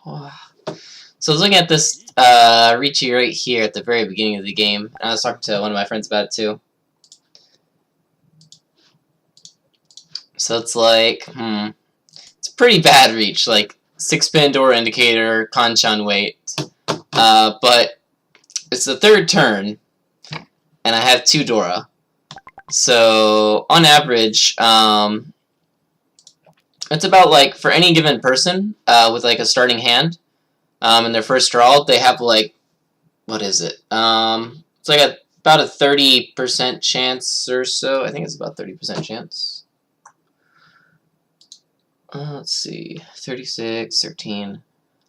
So I was looking at this Ricci right here at the very beginning of the game, and I was talking to one of my friends about it too. So it's like, it's a pretty bad reach, like 6-pin door indicator, Kanchan wait, but it's the third turn, and I have 2 Dora. So on average, it's about like for any given person with like a starting hand in their first draw, they have like, what is it? It's like about a 30% chance or so. I think it's about 30% chance. Let's see, 36, 13.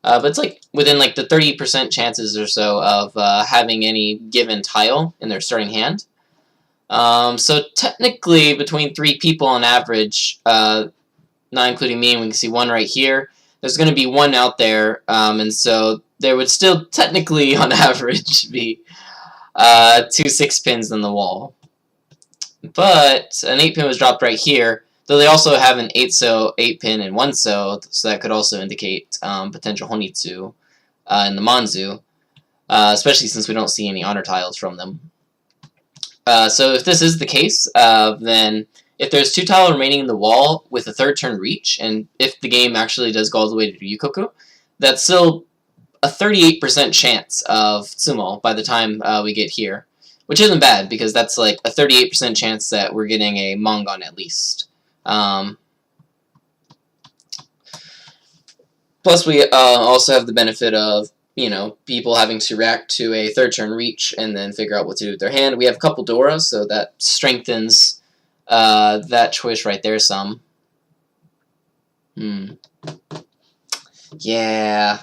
But it's like within like the 30% chances or so of having any given tile in their starting hand. So technically, between 3 people on average, not including me, and we can see 1 right here, there's going to be 1 out there, and so there would still technically, on average, be 2 6-pins in the wall. But an 8-pin was dropped right here, though they also have an 8-so, 8-pin, and 1-so, so that could also indicate potential Honitsu in the Manzu, especially since we don't see any honor tiles from them. So if this is the case, then if there's 2 tile remaining in the wall with a 3rd turn reach, and if the game actually does go all the way to Ryukoku, that's still a 38% chance of Sumo by the time we get here. Which isn't bad, because that's like a 38% chance that we're getting a Mongon at least. Plus we also have the benefit of, you know, people having to react to a 3rd turn reach and then figure out what to do with their hand. We have a couple Doras, so that strengthens that choice right there some. Yeah.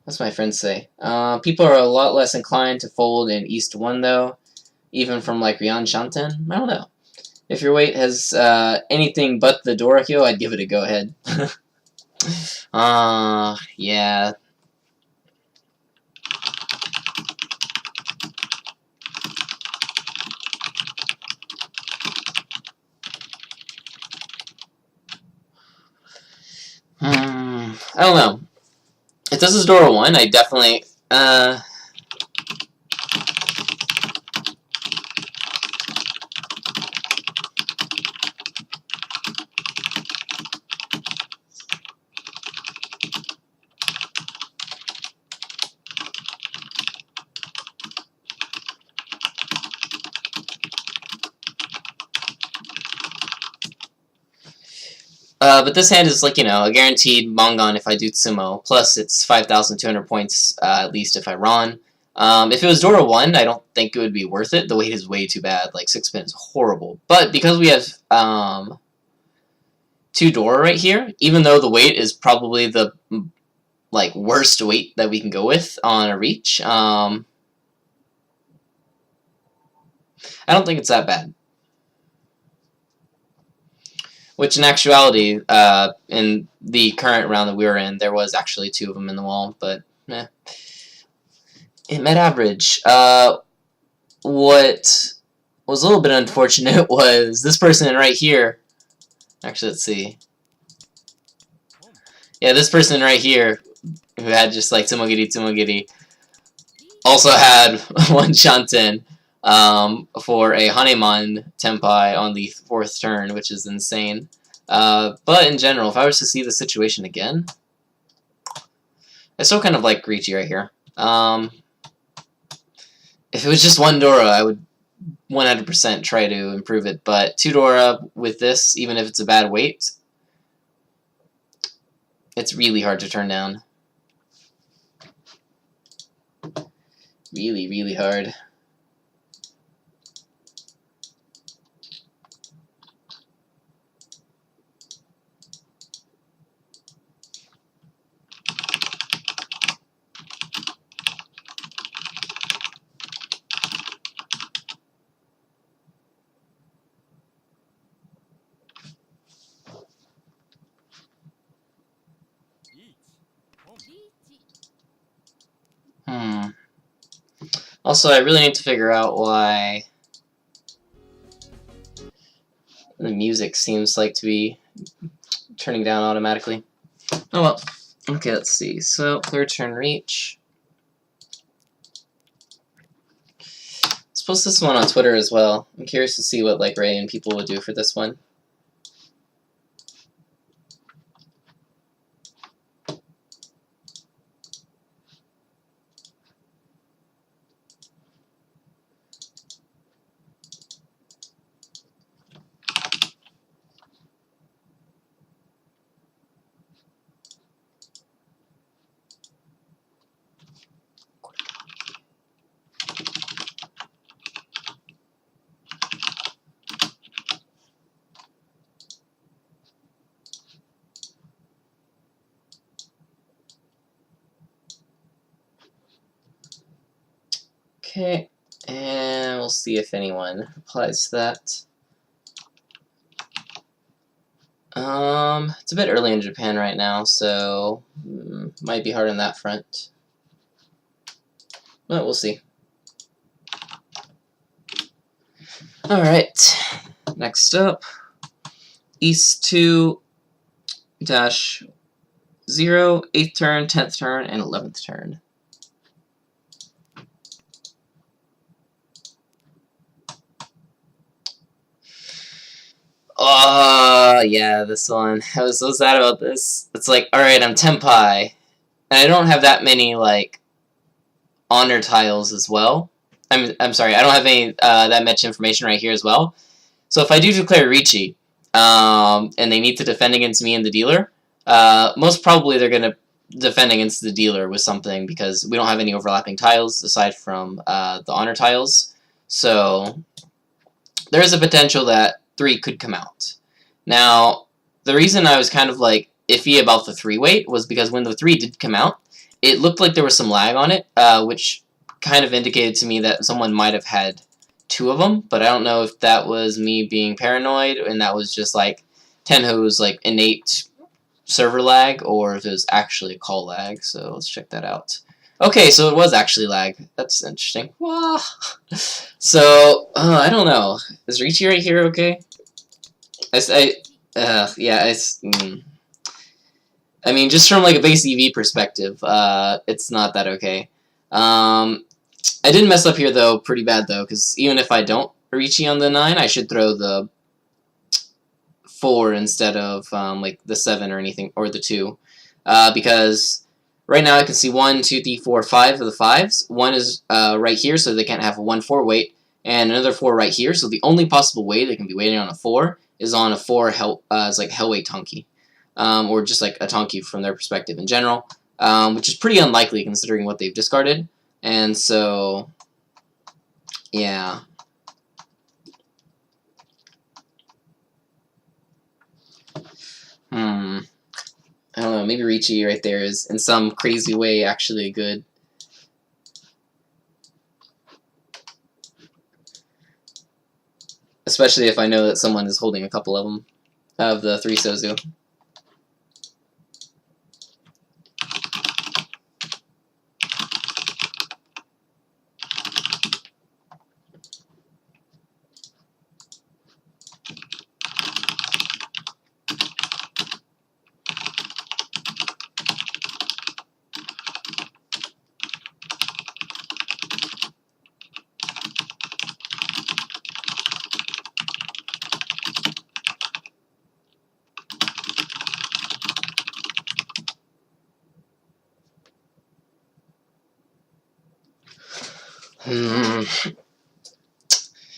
What's my friends say? People are a lot less inclined to fold in East 1, though, even from like Ryan Shanten. I don't know. If your weight has anything but the Dorakyo, I'd give it a go ahead. Yeah. I don't know. If this is Dora 1, I definitely... but this hand is like, you know, a guaranteed Mongon if I do Tsumo, plus it's 5,200 points at least if I Ron. If it was Dora 1, I don't think it would be worth it. The weight is way too bad. Like, 6-pin is horrible. But because we have 2 Dora right here, even though the weight is probably the like worst weight that we can go with on a reach, I don't think it's that bad. Which in actuality, in the current round that we were in, there was actually 2 of them in the wall, but eh. It met average. What was a little bit unfortunate was this person right here. Actually, let's see. Yeah, this person right here, who had just like Tsumogiri, also had 1 Shanten for a Haneman Tenpai on the 4th turn, which is insane. But in general, if I was to see the situation again, I still kind of like Ricci right here. If it was just 1 Dora, I would 100% try to improve it, but 2 Dora with this, even if it's a bad weight, it's really hard to turn down. Really, really hard. Also, I really need to figure out why the music seems like to be turning down automatically. Oh well. Okay, let's see. So, third turn reach. Let's post this one on Twitter as well. I'm curious to see what like Ray and people would do for this one. Okay, and we'll see if anyone replies to that. It's a bit early in Japan right now, so might be hard on that front. But we'll see. Alright, next up, East 2 dash 0, 8th turn, 10th turn, and 11th turn. Oh, yeah, this one. I was so sad about this. It's like, alright, I'm Tenpai, and I don't have that many, like, honor tiles as well. I'm sorry, I don't have any that much information right here as well. So if I do declare Ricci, and they need to defend against me and the dealer, most probably they're going to defend against the dealer with something because we don't have any overlapping tiles aside from the honor tiles. So there is a potential that 3 could come out. Now, the reason I was kind of like iffy about the 3 weight was because when the 3 did come out, it looked like there was some lag on it, which kind of indicated to me that someone might have had 2 of them, but I don't know if that was me being paranoid and that was just like Tenhou's like innate server lag, or if it was actually a call lag. So let's check that out. Okay, so it was actually lag. That's interesting. Wow. So I don't know. Is Ricci right here okay? I mean, just from like a base EV perspective, it's not that okay. I did mess up here though, pretty bad though, because even if I don't Ricci on the 9, I should throw the 4 instead of like the 7 or anything, or the 2, because right now I can see 1, 2, 3, 4, 5 of the 5s. 1 is right here, so they can't have a 1-4 weight, and another 4 right here. So the only possible way they can be waiting on a 4 is on a 4 it's like Hellweight Tonki, or just like a Tonki from their perspective in general, which is pretty unlikely considering what they've discarded. And so, yeah. I don't know, maybe Ricci right there is in some crazy way actually good. Especially if I know that someone is holding a couple of them, of the 3 Sozu.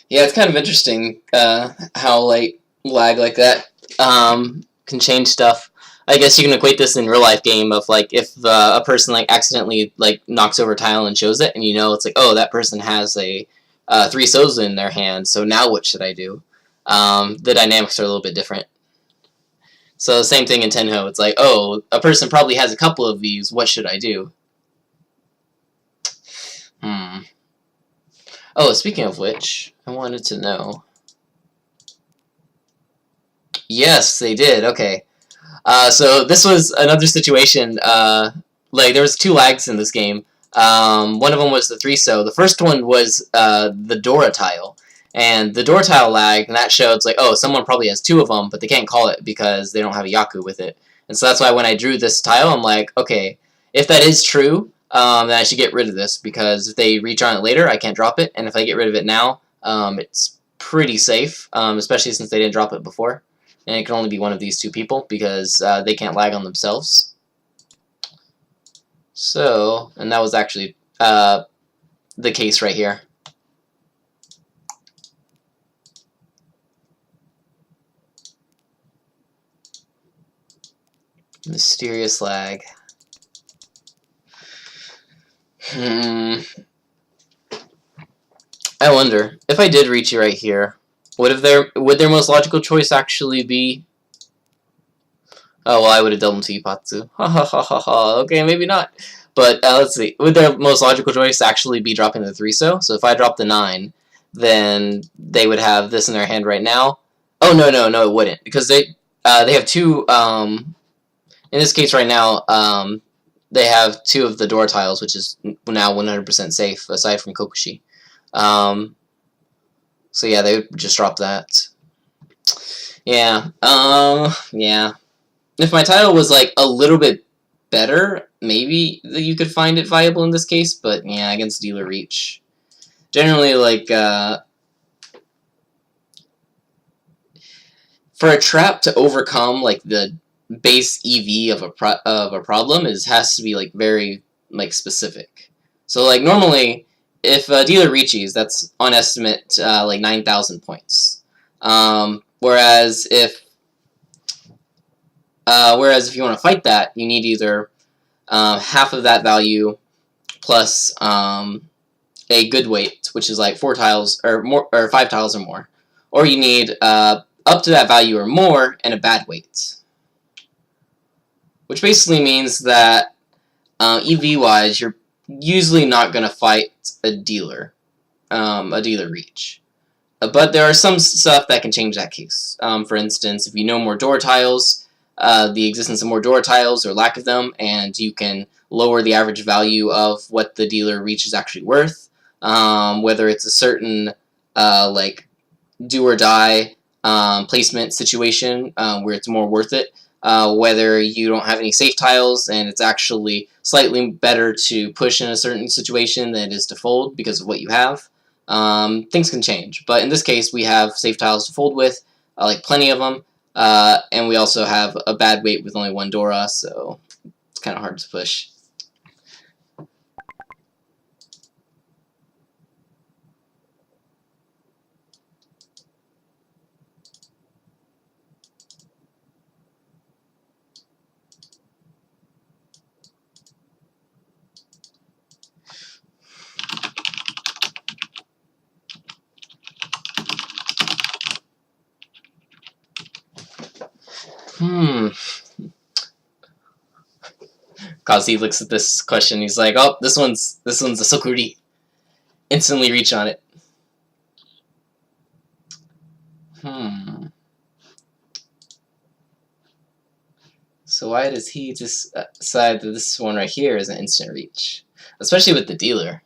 Yeah, it's kind of interesting how like lag like that can change stuff. I guess you can equate this in real life game of like if a person like accidentally like knocks over a tile and shows it, and you know it's like, oh, that person has a 3 Sozu in their hand, so now what should I do? The dynamics are a little bit different. So the same thing in Tenhou. It's like, oh, a person probably has a couple of these. What should I do? Oh, speaking of which, I wanted to know. Yes, they did. Okay. So this was another situation. Like there was 2 lags in this game. One of them was the 3-so. The first one was the Dora tile. And the Dora tile lagged, and that showed, it's like, oh, someone probably has 2 of them, but they can't call it because they don't have a Yaku with it. And so that's why when I drew this tile, I'm like, okay, if that is true, then I should get rid of this, because if they reach on it later, I can't drop it, and if I get rid of it now, it's pretty safe, especially since they didn't drop it before. And it can only be one of these 2 people, because they can't lag on themselves. So, and that was actually the case right here. Mysterious lag. I wonder, if I did reach you right here, would their most logical choice actually be... Oh, well, I would have doubled to Ipatsu. Ha ha ha ha ha. Okay, maybe not. But let's see. Would their most logical choice actually be dropping the 3-so? So if I drop the 9, then they would have this in their hand right now. Oh, no, it wouldn't. Because they have 2... in this case right now, they have 2 of the door tiles, which is now 100% safe, aside from Kokushi. So yeah, they would just drop that. Yeah, yeah. If my title was, like, a little bit better, maybe you could find it viable in this case, but yeah, against dealer reach. Generally, like, for a trap to overcome, like, the base EV of a problem has to be, like, very, like, specific. So, like, normally, if a dealer reaches, that's on estimate like 9,000 points. Whereas if you want to fight that, you need either half of that value plus a good weight, which is like 4 tiles or more, or 5 tiles or more, or you need up to that value or more and a bad weight. Which basically means that EV-wise, you're usually not going to fight a dealer reach. But there are some stuff that can change that case. For instance, if you know more door tiles, the existence of more door tiles or lack of them, and you can lower the average value of what the dealer reach is actually worth, whether it's a certain like do or die placement situation where it's more worth it, whether you don't have any safe tiles and it's actually slightly better to push in a certain situation than it is to fold because of what you have. Things can change, but in this case we have safe tiles to fold with, like plenty of them, and we also have a bad weight with only 1 Dora, so it's kind of hard to push. Kazi looks at this question, he's like, oh, this one's a Sokuri. Instantly reach on it. So why does he just decide that this one right here is an instant reach? Especially with the dealer.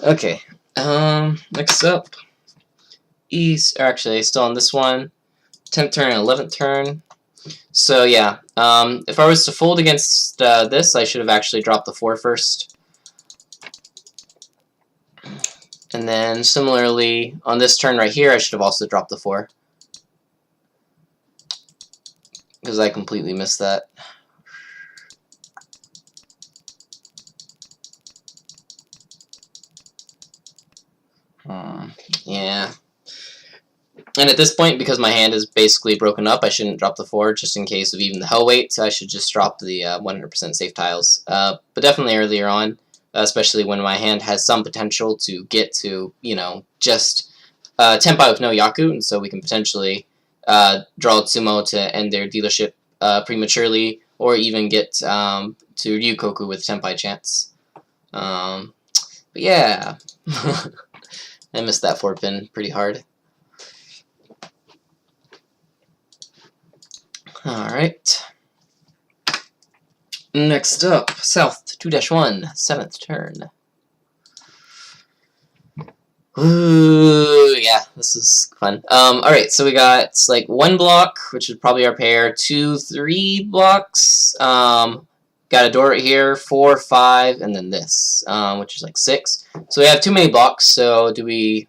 Okay, next up, actually still on this one, 10th turn and 11th turn. So yeah, if I was to fold against this, I should have actually dropped the 4 first. And then similarly, on this turn right here, I should have also dropped the 4. Because I completely missed that. Yeah. And at this point, because my hand is basically broken up, I shouldn't drop the 4 just in case of even the hell weight, so I should just drop the 100% safe tiles. But definitely earlier on, especially when my hand has some potential to get to, you know, just Tenpai with no Yaku, and so we can potentially draw Tsumo to end their dealership prematurely, or even get to Ryukoku with Tenpai chance. But yeah, I missed that 4-pin pretty hard. Alright. Next up, South 2-1, 7th turn. Ooh, yeah, this is fun. Alright, so we got like 1 block, which is probably our pair, 2, 3 blocks. Got a door right here, 4, 5, and then this, which is like 6. So we have too many blocks, so what do we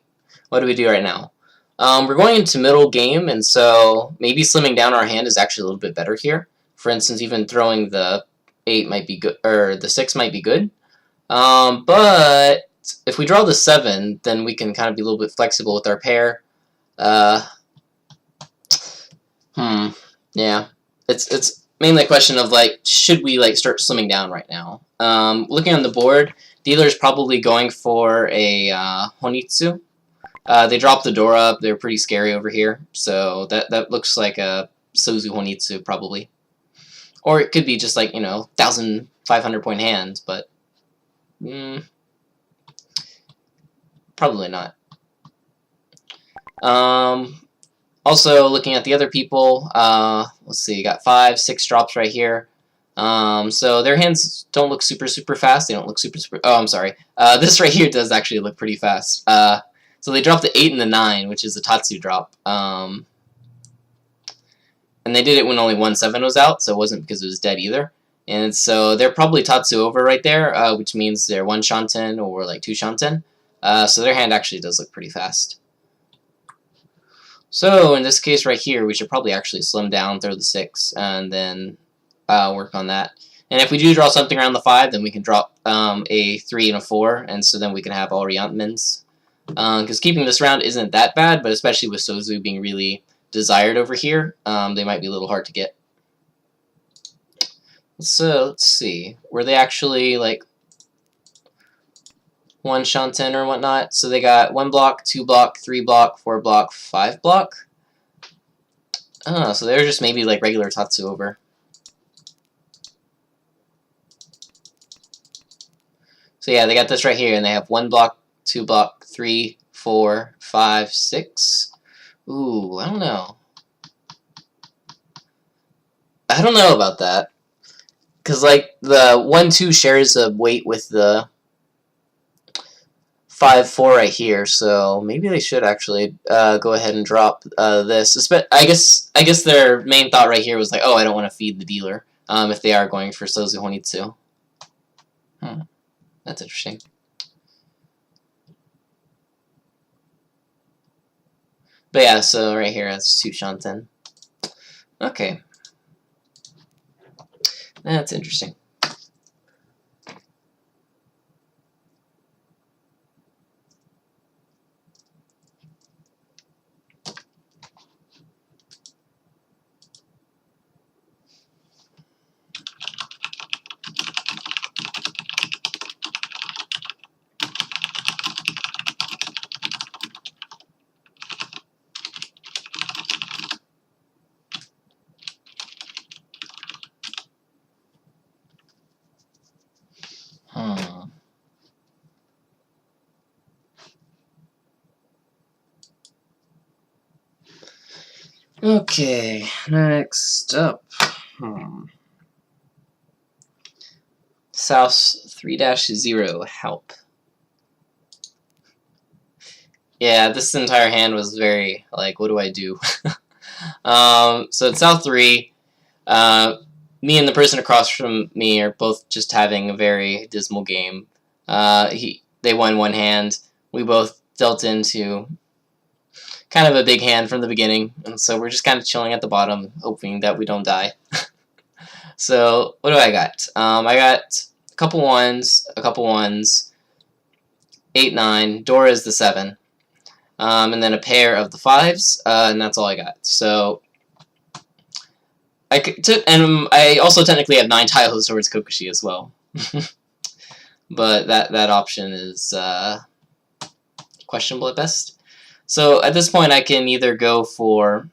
do right now? We're going into middle game, and so maybe slimming down our hand is actually a little bit better here. For instance, even throwing the 8 might be good, or the 6 might be good. But if we draw the 7, then we can kind of be a little bit flexible with our pair. Yeah. It's mainly a question of, like, should we, like, start slimming down right now? Looking on the board, dealer's probably going for a Honitsu. They dropped the door up. They're pretty scary over here. So that looks like a Sozu Honitsu, probably. Or it could be just like, you know, 1,500 point hands, but probably not. Also, looking at the other people, let's see, got 5, 6 drops right here. So their hands don't look super fast. They don't look super. Oh, I'm sorry. This right here does actually look pretty fast. So they dropped the 8 and the 9, which is a Tatsu drop. And they did it when only 1/7 was out, so it wasn't because it was dead either. And so they're probably Tatsu over right there, which means they're 1 Shanten or like 2 Shanten. So their hand actually does look pretty fast. So in this case right here, we should probably actually slim down, throw the 6, and then work on that. And if we do draw something around the 5, then we can drop a 3 and a 4, and so then we can have all Ryantmans. Because keeping this round isn't that bad, but especially with Sozu being really desired over here, they might be a little hard to get. So, let's see. Were they actually, like, 1 Shanten or whatnot? So they got 1 block, 2 block, 3 block, 4 block, 5 block? Oh, so they're just maybe, like, regular Tatsu over. So yeah, they got this right here, and they have 1 block, 2 block, 3, 4, 5, 6. Ooh, I don't know. I don't know about that. Because, like, the 1-2 shares a weight with the 5-4 right here, so maybe they should actually go ahead and drop this. I guess their main thought right here was like, oh, I don't want to feed the dealer, if they are going for Sozu Honitsu. That's interesting. But yeah, so right here, that's 2 Shanten. Okay. That's interesting. Okay, next up. South 3-0, help. Yeah, this entire hand was very, like, what do I do? So it's South 3. Me and the person across from me are both just having a very dismal game. They won one hand. We both dealt into kind of a big hand from the beginning, and so we're just kind of chilling at the bottom, hoping that we don't die. So what do I got? I got a couple ones, 8, 9. Dora is the 7, and then a pair of the 5s, and that's all I got. So and I also technically have 9 tiles towards Kokushi as well. But that option is questionable at best. So at this point I can either go for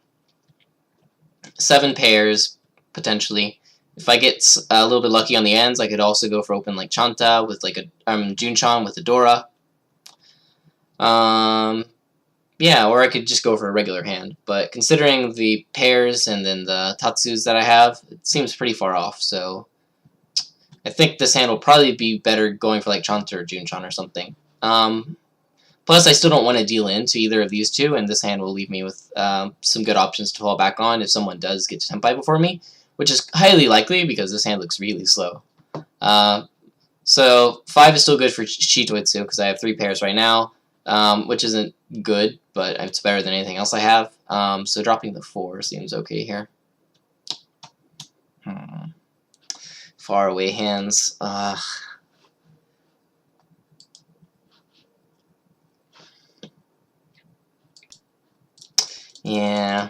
7 pairs, potentially. If I get a little bit lucky on the ends, I could also go for open like Chanta with like a Junchan with a Dora. Yeah, or I could just go for a regular hand. But considering the pairs and then the Tatsus that I have, it seems pretty far off. So I think this hand will probably be better going for like Chanta or Junchan or something. Plus, I still don't want to deal into either of these two, and this hand will leave me with some good options to fall back on if someone does get to Tenpai before me, which is highly likely because this hand looks really slow. So 5 is still good for Chitoitsu because I have 3 pairs right now, which isn't good, but it's better than anything else I have. So dropping the 4 seems okay here. Far away hands. Yeah.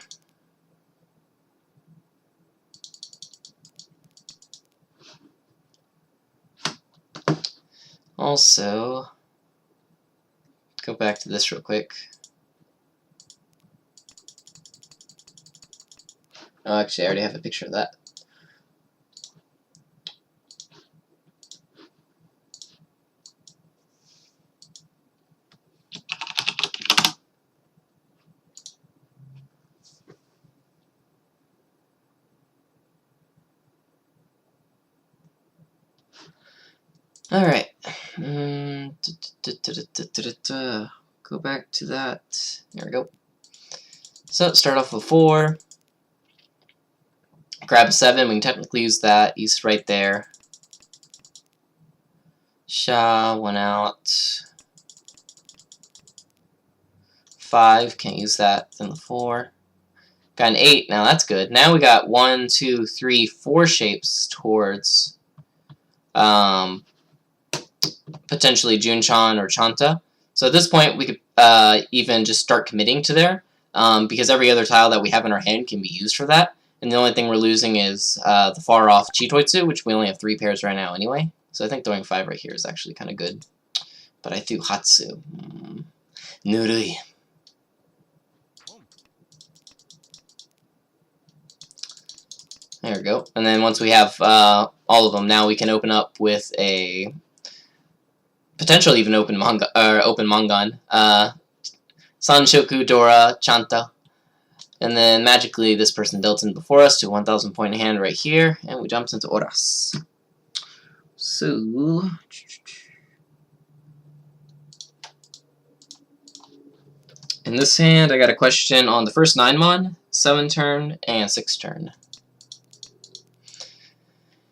Also, go back to this real quick. Oh, actually, I already have a picture of that. Alright. Go back to that. There we go. So, start off with 4. Grab a 7. We can technically use that. East right there. Sha, 1 out. 5. Can't use that. Then the 4. Got an 8. Now that's good. Now we got 1, 2, 3, 4 shapes towards potentially Junchan or Chanta. So at this point, we could even just start committing to there, because every other tile that we have in our hand can be used for that. And the only thing we're losing is the far off Chitoitsu, which we only have 3 pairs right now anyway. So I think throwing 5 right here is actually kind of good. But I threw Hatsu. Nurui. There we go. And then once we have all of them, now we can open up with a potentially even open Mangan. Sanshoku, Dora, Chanta. And then magically this person dealt in before us to 1,000 point hand right here, and we jumped into Oras. So in this hand I got a question on the first 9 mon, 7 turn, and 6 turn.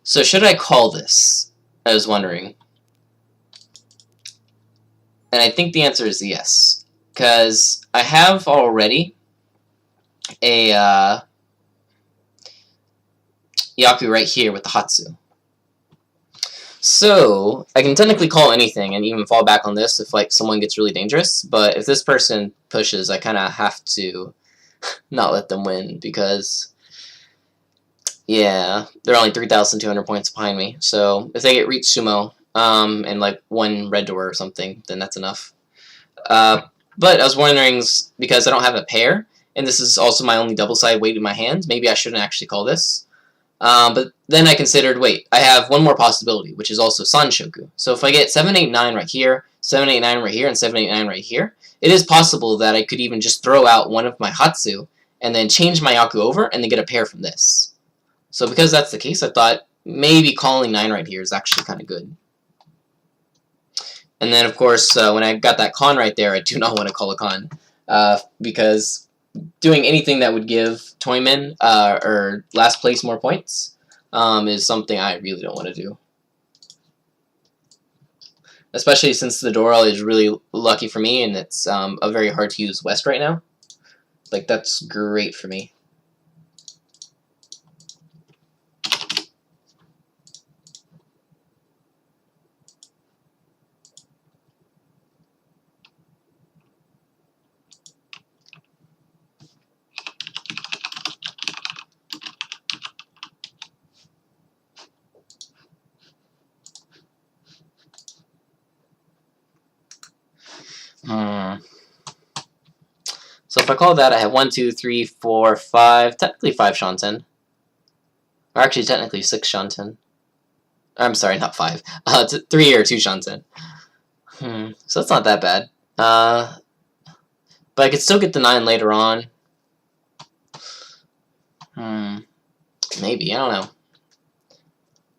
So should I call this? I was wondering. And I think the answer is yes. Because I have already a Yaku right here with the Hatsu. So I can technically call anything and even fall back on this if like someone gets really dangerous. But if this person pushes, I kind of have to not let them win because... yeah, they're only 3,200 points behind me. So if they get reach sumo and like 1 red door or something, then that's enough. But I was wondering, because I don't have a pair, and this is also my only double-sided weight in my hand, maybe I shouldn't actually call this. But then I considered, wait, I have one more possibility, which is also Sanshoku. So if I get 7, 8, 9 right here, 7, 8, 9 right here, and 7, 8, 9 right here, it is possible that I could even just throw out one of my Hatsu and then change my Yaku over and then get a pair from this. So because that's the case, I thought maybe calling 9 right here is actually kind of good. And then, of course, when I got that con right there, I do not want to call a con. Because doing anything that would give Toyman or last place more points is something I really don't want to do. Especially since the Doral is really lucky for me, and it's a very hard to use West right now. Like, that's great for me. So if I call that, I have 1, 2, 3, 4, 5, technically 5 Shanten. Or actually, technically 6 Shanten. I'm sorry, not 5. 3 or 2 Shanten. So that's not that bad. But I could still get the 9 later on. Maybe, I don't know.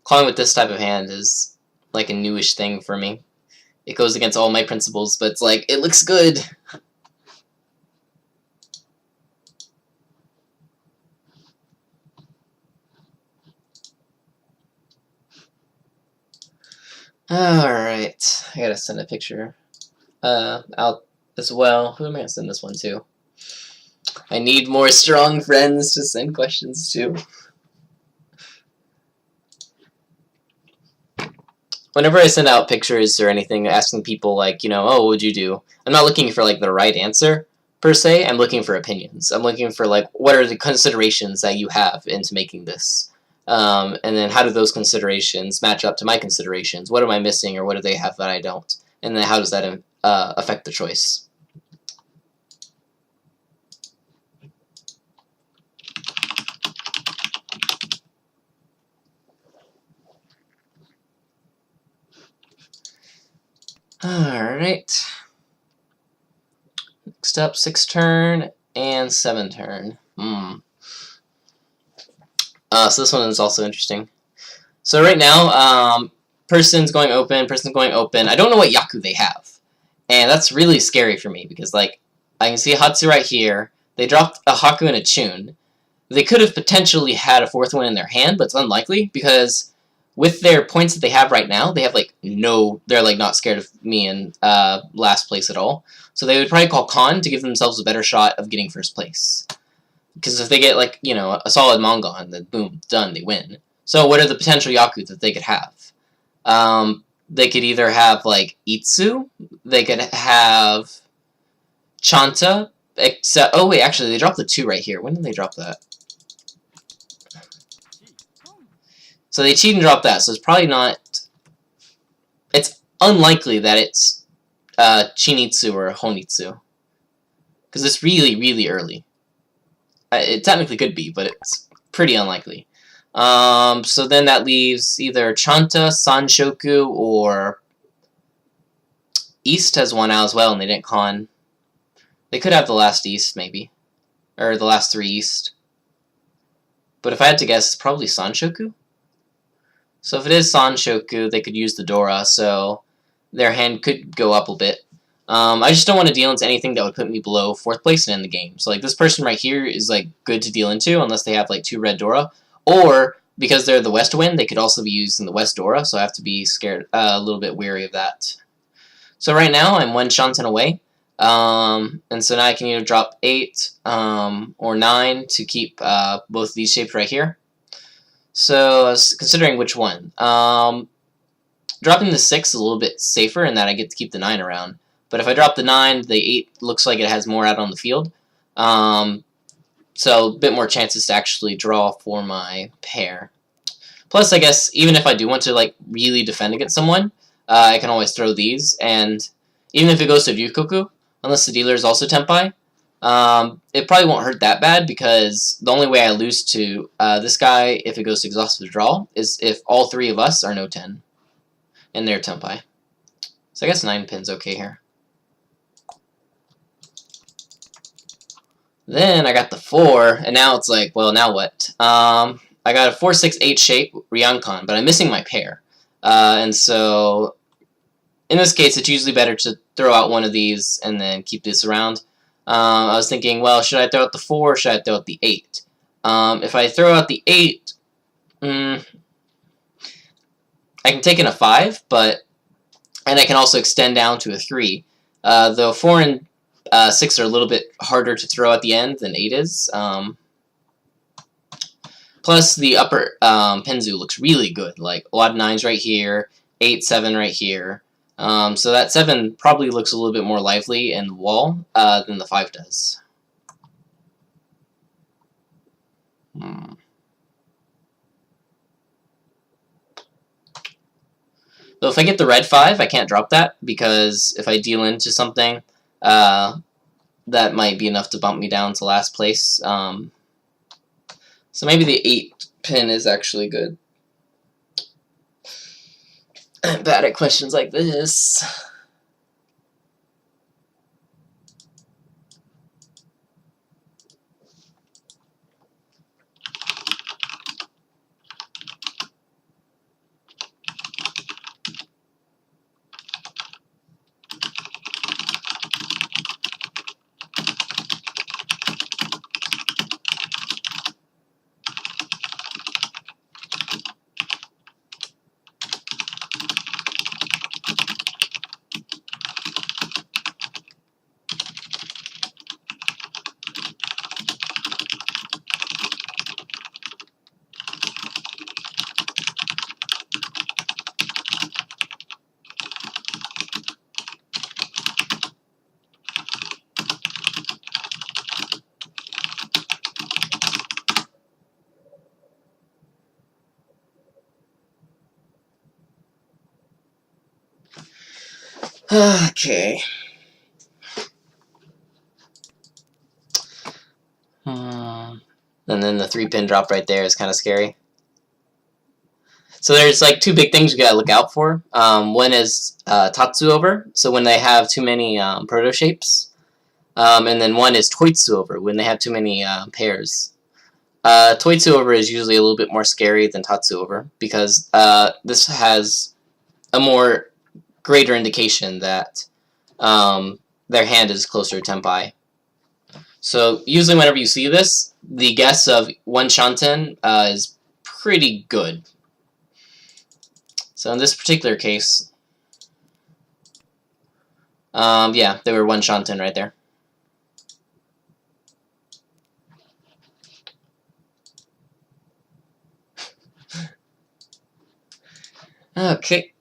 Calling with this type of hand is like a newish thing for me. It goes against all my principles, but it's like, it looks good. Alright, I gotta send a picture out as well. Who am I gonna send this one to? I need more strong friends to send questions to. Whenever I send out pictures or anything asking people, like, you know, oh, what would you do? I'm not looking for, like, the right answer, per se. I'm looking for opinions. I'm looking for, like, what are the considerations that you have into making this? And then how do those considerations match up to my considerations? What am I missing, or what do they have that I don't? And then how does that affect the choice? Alright. Next up, 6 turn and 7 turn. So this one is also interesting. So right now, person's going open, person's going open. I don't know what Yaku they have. And that's really scary for me, because, like, I can see Hatsu right here. They dropped a Haku and a Chun. They could have potentially had a 4th one in their hand, but it's unlikely, because with their points that they have right now, they have, like, they're, like, not scared of me in last place at all. So they would probably call Con to give themselves a better shot of getting 1st place. Because if they get, like, you know, a solid Mongon, then boom, done, they win. So what are the potential Yaku that they could have? They could either have, like, Itsu, they could have Chanta, except, oh wait, actually, they dropped the 2 right here. When did they drop that? So they cheat and drop that, so it's probably not, it's unlikely that it's Chinitsu or Honitsu. Because it's really, really early. It technically could be, but it's pretty unlikely. So then that leaves either Chanta, Sanshoku, or East has one out as well, and they didn't con. They could have the last East, maybe. Or the last 3 East. But if I had to guess, it's probably Sanshoku? So if it is Sanshoku, they could use the Dora, so their hand could go up a bit. I just don't want to deal into anything that would put me below 4th place and end the game. So, like, this person right here is, like, good to deal into, unless they have, like, 2 red Dora. Or, because they're the West Wind, they could also be used in the West Dora, so I have to be scared, a little bit wary of that. So right now, I'm 1 Shanten away. And so now I can either drop 8 or 9 to keep both of these shapes right here. So I was considering which one. Dropping the 6 is a little bit safer in that I get to keep the 9 around. But if I drop the 9, the 8 looks like it has more out on the field. So a bit more chances to actually draw for my pair. Plus, I guess, even if I do want to, like, really defend against someone, I can always throw these. And even if it goes to Ryukoku, unless the dealer is also Tenpai, it probably won't hurt that bad, because the only way I lose to this guy if it goes to exhaustive draw is if all 3 of us are no 10. And they're Tenpai. So I guess 9 pin's okay here. Then I got the 4, and now it's like, well, now what? I got a 4, 6, 8 shape, Ryankon, but I'm missing my pair. And so, in this case, it's usually better to throw out one of these and then keep this around. I was thinking, well, should I throw out the 4 or should I throw out the 8? If I throw out the 8, I can take in a 5, and I can also extend down to a 3. Though 4 and 6 are a little bit harder to throw at the end than 8 is. Plus, the upper Penzu looks really good. Like, a lot of 9s right here, 8, 7 right here. So that 7 probably looks a little bit more lively in the wall than the 5 does. So if I get the red 5, I can't drop that, because if I deal into something, that might be enough to bump me down to last place. So maybe the 8 pin is actually good. I'm bad at questions like this. Okay. And then the 3 pin drop right there is kind of scary. So there's like 2 big things you gotta look out for. One is Tatsu over, so when they have too many proto shapes. And then one is Toitsu over, when they have too many pairs. Toitsu over is usually a little bit more scary than Tatsu over, because this has a more greater indication that their hand is closer to Tenpai. So usually whenever you see this, the guess of 1 Shanten is pretty good. So in this particular case, yeah, they were 1 Shanten right there. Okay,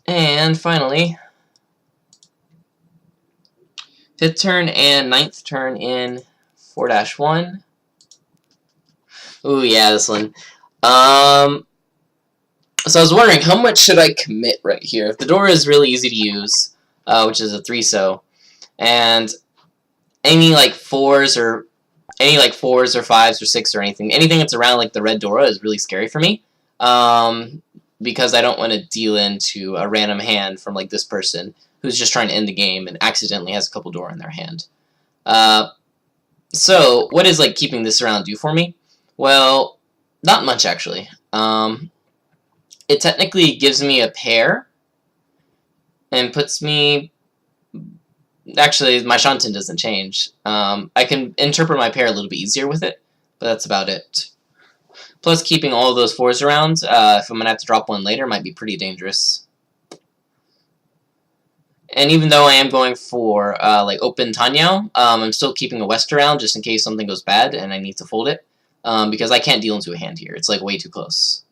and finally, 5th turn and 9th turn in 4-1. Ooh, yeah, this one. So I was wondering, how much should I commit right here? If the door is really easy to use, which is a 3-so, and any like 4s or 5s or 6 or anything that's around like the red Dora is really scary for me, because I don't want to deal into a random hand from like this person who's just trying to end the game and accidentally has a couple Dora in their hand. So what is like keeping this around do for me? Well, not much actually. It technically gives me a pair and puts me... Actually, my Shanten doesn't change. I can interpret my pair a little bit easier with it, but that's about it. Plus, keeping all of those 4s around, if I'm going to have to drop one later, might be pretty dangerous. And even though I am going for like open Tenhou, I'm still keeping a West around just in case something goes bad and I need to fold it, because I can't deal into a hand here. It's like way too close.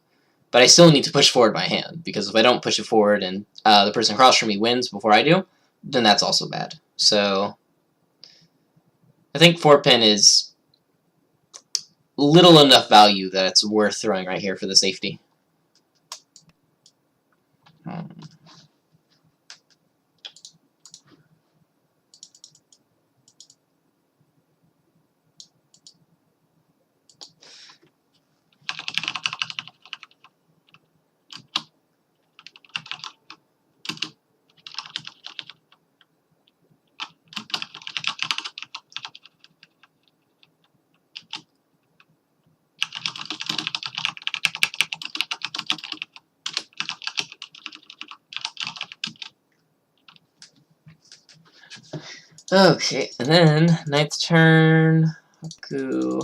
But I still need to push forward my hand, because if I don't push it forward and the person across from me wins before I do, then that's also bad. So I think 4-pin is little enough value that it's worth throwing right here for the safety. Okay, and then ninth turn. Haku.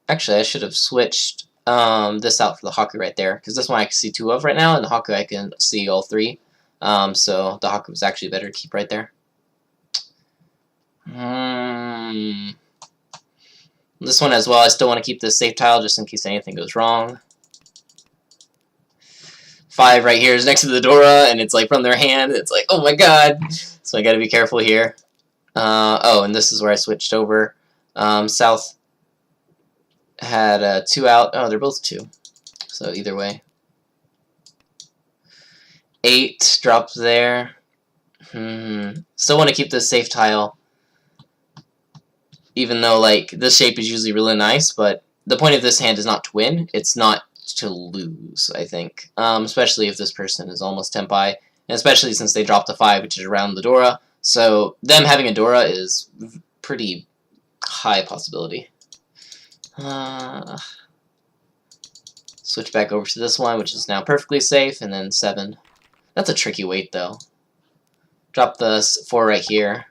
Actually, I should have switched this out for the Haku right there, because this one I can see 2 of right now, and the Haku I can see all 3. So the Haku was actually better to keep right there. This one as well, I still want to keep this safe tile just in case anything goes wrong. 5 right here is next to the Dora, and it's like from their hand. It's like, oh my god! So I gotta be careful here. Oh, and this is where I switched over. South had 2 out. Oh, they're both 2. So either way. 8 dropped there. Still want to keep this safe tile. Even though, like, this shape is usually really nice, but the point of this hand is not to win. It's not to lose, I think. Especially if this person is almost Tenpai, and especially since they dropped a 5, which is around the Dora. So them having a Dora is pretty high possibility. Switch back over to this one, which is now perfectly safe, and then 7. That's a tricky weight, though. Drop the 4 right here.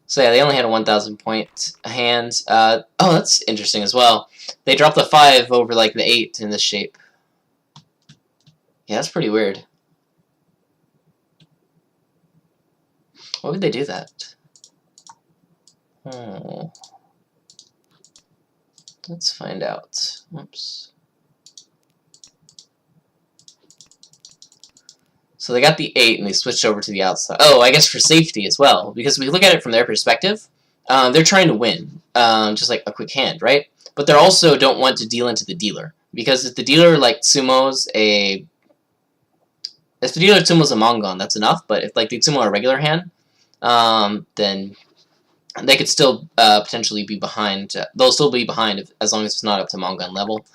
So yeah, they only had a 1,000 point hand. Oh, that's interesting as well. They dropped the 5 over like the 8 in this shape. Yeah, that's pretty weird. Why would they do that? Oh. Let's find out. Whoops. So they got the 8 and they switched over to the outside. Oh, I guess for safety as well, because we look at it from their perspective. They're trying to win, just like a quick hand, right? But they also don't want to deal into the dealer, because if the dealer like sumos a Mongon, that's enough. But if like they sumo a regular hand, then they could still potentially be behind. They'll still be behind as long as it's not up to Mongon level.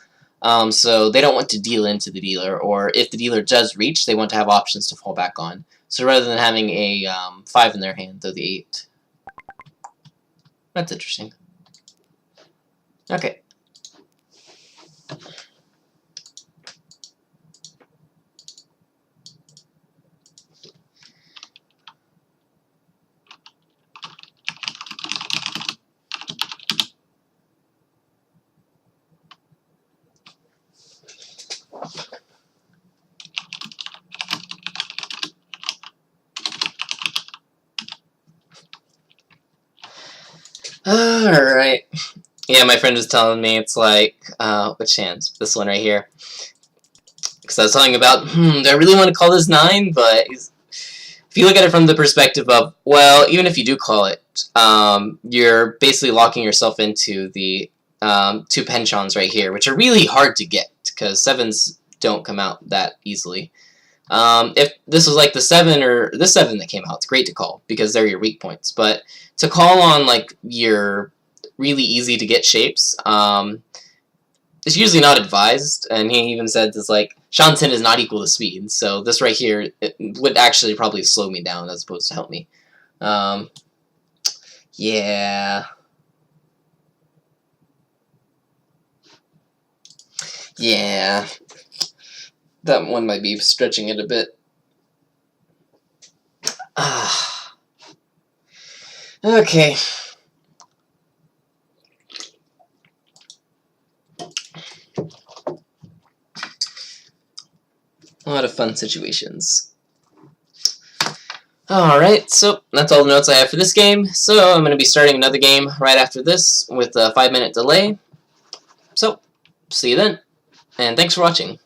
So they don't want to deal into the dealer, or if the dealer does reach, they want to have options to fall back on. So rather than having a 5 in their hand, they're the 8. That's interesting. Okay. Alright. Yeah, my friend was telling me it's like, which hand? This one right here. Because I was talking about, do I really want to call this 9? But if you look at it from the perspective of, well, even if you do call it, you're basically locking yourself into the 2 penchants right here, which are really hard to get, because 7s don't come out that easily. If this was like the 7 or the 7 that came out, it's great to call, because they're your weak points. But to call on like your really easy to get shapes, it's usually not advised. And he even said this like Shanten is not equal to speed, so this right here it would actually probably slow me down as opposed to help me. Yeah. Yeah. That one might be stretching it a bit. Okay. A lot of fun situations. Alright, so that's all the notes I have for this game. So I'm going to be starting another game right after this with a 5-minute delay. So, see you then, and thanks for watching.